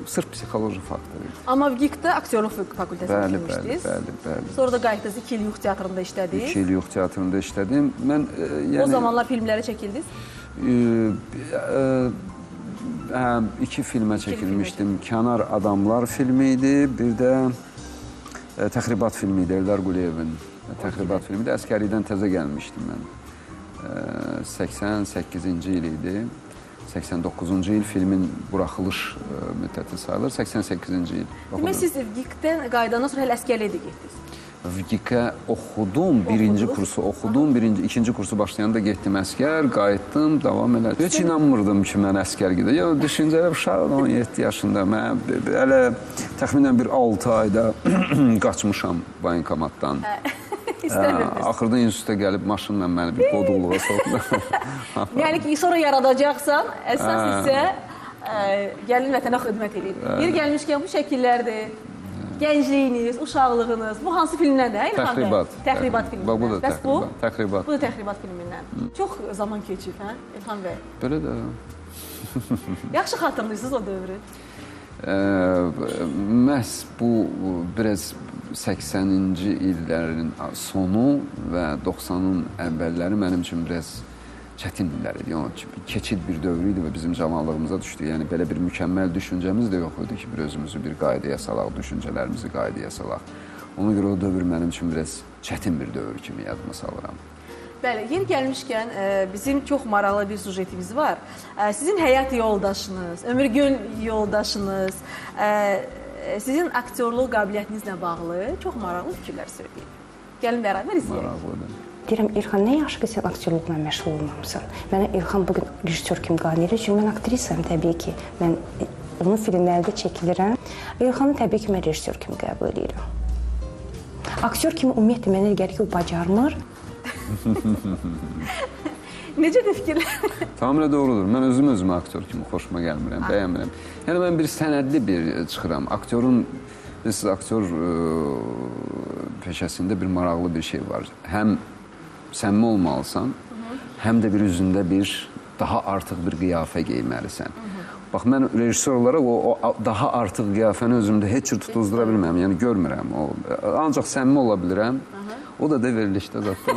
sırf psixoloji faktoru idi. Amma VGİK-də aktyorluq fakültəsində işləmişdiniz. Bəli. Sonra da qayıtdınız, 2 il Yux teatrında işlədiniz. 2 il Yux teatrında işlədim. Mən O zamanlar filmlərə çəkildiniz? 2 filmə çəkilmişdim. Kənar Adamlar filmi idi, bir də Təxribat filmi idi, Eldar Quliyevin Təxribat filmi idi. Əskərlikdən təzə gəlmişdim mən. 88-ci il idi. 89-cu il filmin buraxılış müddəti sayılır. 88-ci il. Demək, siz VGİK-dən qayıdandan sonra hələ əskərliyə də getdiniz? VGİK-ə oxudum, birinci kursu oxudum, ikinci kursu başlayanda getdim əskər, qayıtdım, davam elədim. Heç inanmırdım ki, mən əskər gedim. Ya, düşüncələ uşaqdım, 17 yaşında. Mən hələ təxminən bir 6 ayda qaçmışam voyenkomatdan. Axırda institutə gəlib maşınla məni bir qoduqluğa soxdu. Yəni ki, sonra yaradacaqsan, əsas isə gəlin vətənə xidmət edin. Bir gəlmişkən bu şəkillərdir, gəncliyiniz, uşaqlığınız, bu hansı filmlərdir, İlxan bəy? Təxribat filmindən. Bu da Təxribat. Bu da Təxribat filmindən. Çox zaman keçib, hə, İlxan bəy? Belə də. Yaxşı xatırlayırsınız o dövrü? Məhz bu biraz 80-ci illərin sonu və 90-ın əvvəlləri mənim üçün biraz çətin illər idi. Keçid bir dövr idi və bizim cavanlığımıza düşdü. Yəni, belə bir mükəmməl düşüncəmiz də yox idi ki, bir özümüzü bir qaydaya salaq, düşüncələrimizi qaydaya salaq. Ona görə o dövr mənim üçün biraz çətin bir dövr kimi yadıma salıram. Bəli, yeri gəlmişkən bizim çox maraqlı bir sujetimiz var. Sizin həyat yoldaşınız, ömürgün yoldaşınız, sizin aktyorluq qabiliyyətinizlə bağlı çox maraqlı fikirlər söyləyib. Gəlin bərabər izləyək. Maraqlıdır. Deyirəm, İlxan, nə yaxşı ki, sən aktyorluqla məşğul olmamısan. Mənə İlxan bugün rejissor kimi qane edir, çünki mən aktrisayım təbii ki. Mən onun filmlərdə çəkilirəm. İlxanı təbii ki, mən rejissor kimi qəbul edirəm. Aktyor kimi ümumiyyətlə mənə gəlir ki, o bacarmır. Necə də fikirlər? Tamamilə doğrudur. Mən özümə aktyor kimi xoşuma gəlmirəm, bəyənmirəm. Yəni, mən bir sənədli bir çıxıram. Aktyorun, siz aktyor peşəsində bir maraqlı bir şey var. Həm səmimi olmalısan, həm də bir üzündə bir daha artıq bir qiyafə geyməlisən. Bax, mən rejissor olaraq o daha artıq qiyafəni özümdə heç cür tutuzdura bilməm, yəni görmürəm. Ancaq səmimi ola bilirəm. O da verilişdə zaten.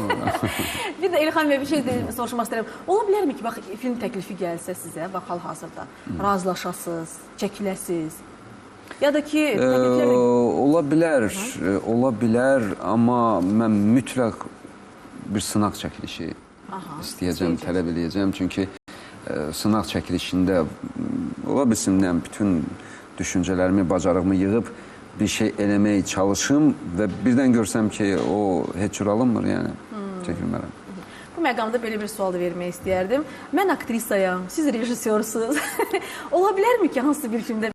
Bir də İlxan bəy bir şey soruşmaq istəyirəm. Ola bilərmi ki, bax, film təklifi gəlsə sizə, bax, hal-hazırda razılaşasınız, çəkiləsiz? Ya da ki, təkliflərlə... Ola bilər, amma mən mütləq bir sınaq çəkilişi istəyəcəm, tələb edəcəm. Çünki sınaq çəkilişində ola bilsin, bütün düşüncələrimi, bacarığımı yığıb bir şey eləməyə çalışım və birdən görsəm ki, o heç cür alınmır, yəni çəkilmərəm. Bu məqamda belə bir sual da vermək istəyərdim. Mən aktrisayam, siz rejissorsunuz. Ola bilərmi ki, hansısa bir filmdə